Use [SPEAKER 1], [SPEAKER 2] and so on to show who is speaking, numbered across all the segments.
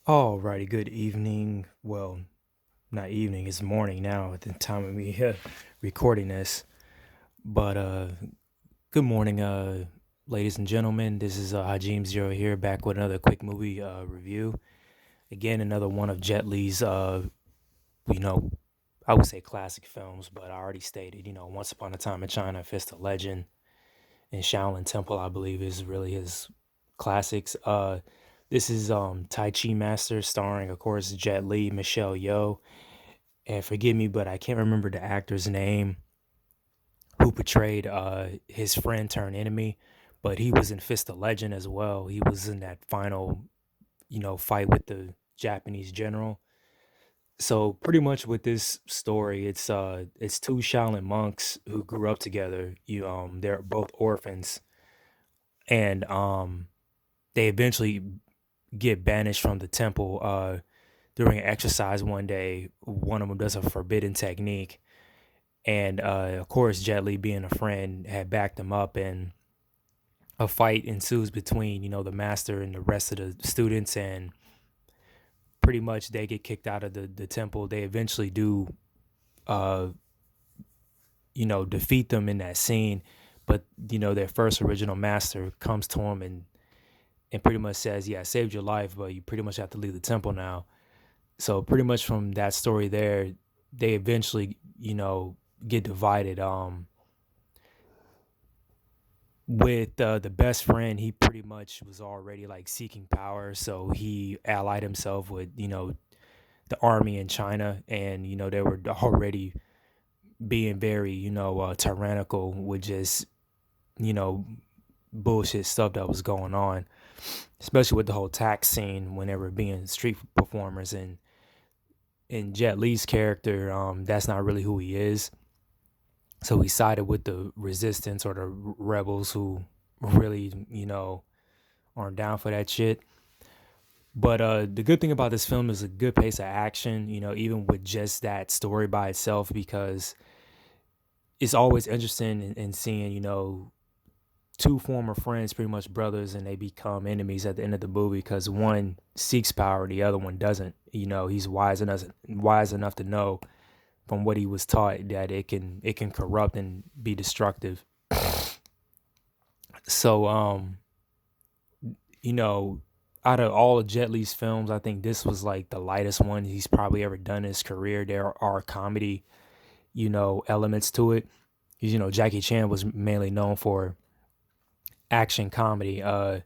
[SPEAKER 1] Alrighty, good evening. Well, not evening, it's morning now at the time of me recording this. But good morning, ladies and gentlemen. This is Hajim Zero here, back with another quick movie review. Again, another one of Jet Li's, you know, I would say classic films, but I already stated, Once Upon a Time in China, Fist of Legend, and Shaolin Temple, I believe, is really his classics. This is Tai Chi Master, starring, of course, Jet Li, Michelle Yeoh, and forgive me, but I can't remember the actor's name who portrayed his friend turned enemy, but he was in Fist of Legend as well. He was in that final, fight with the Japanese general. So pretty much with this story, it's two Shaolin monks who grew up together. They're both orphans, and they eventually get banished from the temple during an exercise one day. One of them does a forbidden technique, and of course, Jet Li, being a friend, had backed him up, and a fight ensues between the master and the rest of the students, and pretty much they get kicked out of the temple. They eventually do, uh, defeat them in that scene, but their first original master comes to him and pretty much says, "Yeah, I saved your life, but you pretty much have to leave the temple now." So pretty much from that story there, they eventually get divided. With the best friend, he pretty much was already like seeking power, so he allied himself with the army in China, and they were already being very tyrannical with just you know bullshit stuff that was going on, especially with the whole tax scene when they were being street performers. And in Jet Li's character, that's not really who he is. So he sided with the resistance or the rebels who really, aren't down for that shit. But the good thing about this film is a good pace of action, even with just that story by itself, because it's always interesting in seeing, two former friends, pretty much brothers, and they become enemies at the end of the movie because one seeks power, the other one doesn't. He's wise enough to know from what he was taught that it can corrupt and be destructive. So you know, out of all of Jet Li's films, I think this was like the lightest one he's probably ever done in his career. There are comedy, elements to it. 'Cause, Jackie Chan was mainly known for action comedy. I'm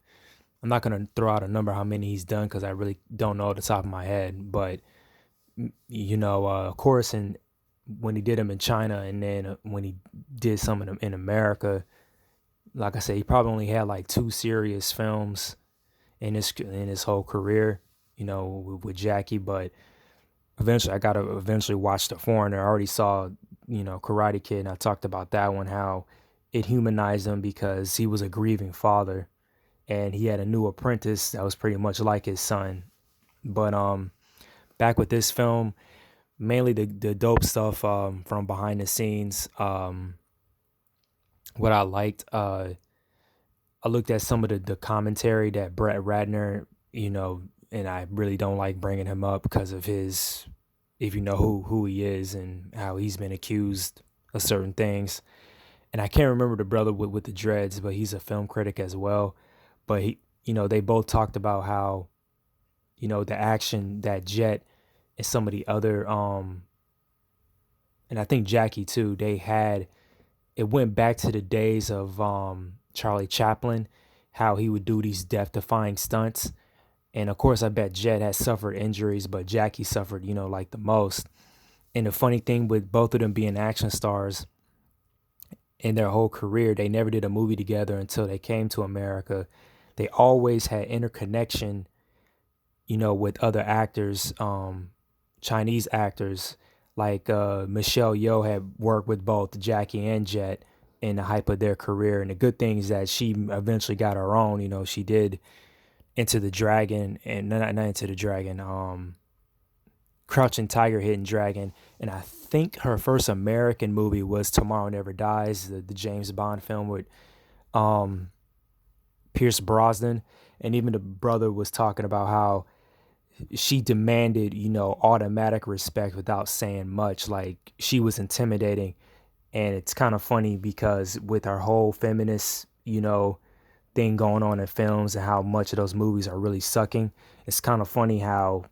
[SPEAKER 1] not gonna throw out a number how many he's done because I really don't know at the top of my head. But of course, and when he did them in China, and then when he did some of them in America, like I said, he probably only had like two serious films in his whole career, with Jackie. But eventually, I gotta eventually watch The Foreigner. I already saw, Karate Kid, and I talked about that one, how it humanized him because he was a grieving father, and he had a new apprentice that was pretty much like his son. But back with this film, mainly the dope stuff from behind the scenes. What I liked, I looked at some of the commentary that Brett Ratner, and I really don't like bringing him up because of his, if you know who he is and how he's been accused of certain things. And I can't remember the brother with the dreads, but he's a film critic as well. But they both talked about how, the action that Jet and some of the other, and I think Jackie too, they had, it went back to the days of Charlie Chaplin, how he would do these death defying stunts. And of course, I bet Jet has suffered injuries, but Jackie suffered, like the most. And the funny thing with both of them being action stars in their whole career, they never did a movie together until they came to America. They always had interconnection, with other actors, Chinese actors, like Michelle Yeoh had worked with both Jackie and Jet in the hype of their career. And the good thing is that she eventually got her own. She did Into the Dragon, and not Into the Dragon, Crouching Tiger, Hidden Dragon. And I think her first American movie was Tomorrow Never Dies, the James Bond film with um, Pierce Brosnan. And even the brother was talking about how she demanded, automatic respect without saying much. Like she was intimidating. And it's kind of funny because with our whole feminist, thing going on in films and how much of those movies are really sucking, it's kind of funny how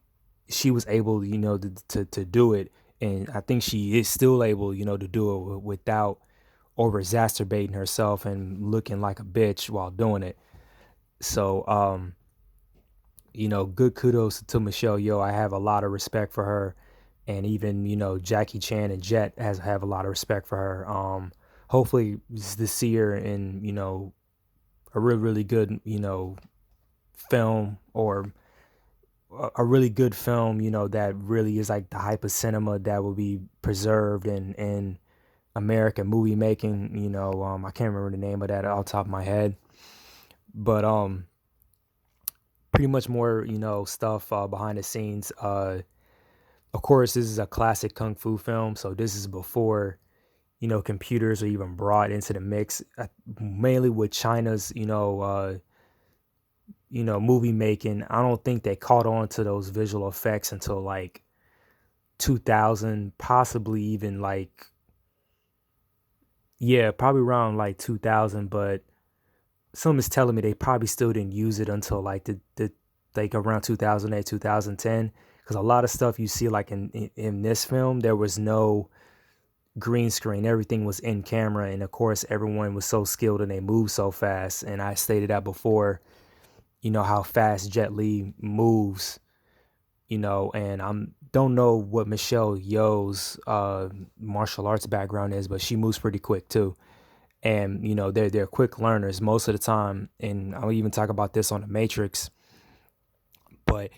[SPEAKER 1] she was able, to do it. And I think she is still able, to do it without over exacerbating herself and looking like a bitch while doing it. So, good kudos to Michelle Yeoh. I have a lot of respect for her, and even Jackie Chan and Jet has have a lot of respect for her. Hopefully to see her in a really really good film, or a really good film that really is like the hype of cinema that will be preserved in American movie making. I can't remember the name of that off the top of my head, but pretty much more stuff behind the scenes. Of course, this is a classic kung fu film, so this is before computers are even brought into the mix. Mainly with China's movie making, I don't think they caught on to those visual effects until like 2000, possibly even like, yeah, probably around like 2000. But some is telling me they probably still didn't use it until like the like around 2008, 2010. Because a lot of stuff you see like in this film, there was no green screen. Everything was in camera, and of course everyone was so skilled and they moved so fast. And I stated that before, how fast Jet Li moves, and I'm don't know what Michelle Yeoh's martial arts background is, but she moves pretty quick too. And they're quick learners most of the time. And I'll even talk about this on the Matrix. But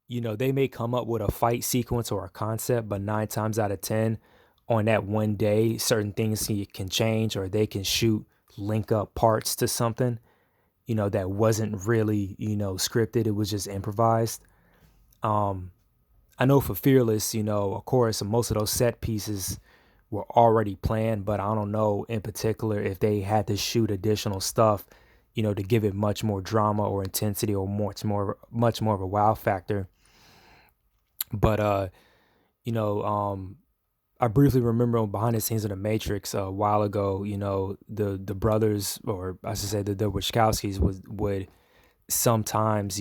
[SPEAKER 1] they may come up with a fight sequence or a concept, but 9 times out of 10, on that one day, certain things can change, or they can link up parts to something, that wasn't really, scripted. It was just improvised. Um, I know for Fearless, of course, most of those set pieces were already planned, but I don't know in particular if they had to shoot additional stuff, to give it much more drama or intensity, or much more of a wow factor. But you know, I briefly remember behind the scenes of the Matrix a while ago. The brothers, or I should say the Wachowskis, would sometimes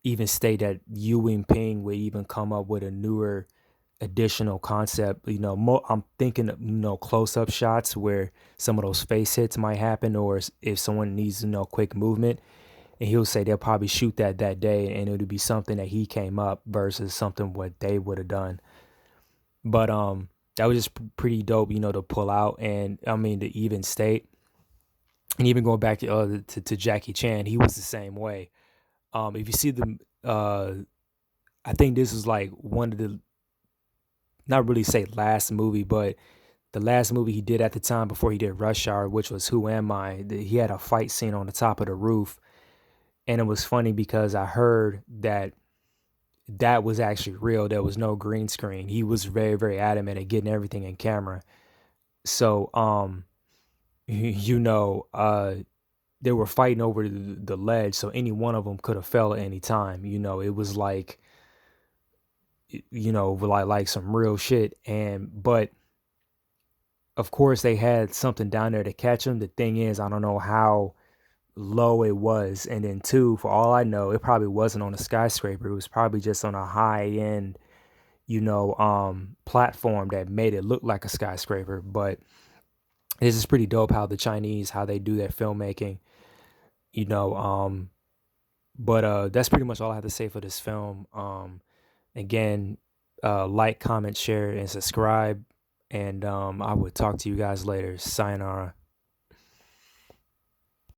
[SPEAKER 1] even state that Yuen Ping would even come up with a newer additional concept. I'm thinking close up shots where some of those face hits might happen, or if someone needs quick movement, and he'll say they'll probably shoot that day, and it would be something that he came up versus something what they would have done. But that was just pretty dope, to pull out. And I mean, to even state, and even going back to Jackie Chan, he was the same way. If you see the, I think this is like one of the, not really say last movie, but the last movie he did at the time before he did Rush Hour, which was Who Am I? He had a fight scene on the top of the roof, and it was funny because I heard that was actually real. There was no green screen. He was very very adamant at getting everything in camera. So they were fighting over the ledge, so any one of them could have fell at any time. It was like, like some real shit. And but of course they had something down there to catch him. The thing is, I don't know how low it was. And then two, for all I know, it probably wasn't on a skyscraper. It was probably just on a high end, platform that made it look like a skyscraper. But this is pretty dope how the Chinese, how they do their filmmaking, you know. But that's pretty much all I have to say for this film. Again, like, comment, share, and subscribe. And I will talk to you guys later. Sayonara.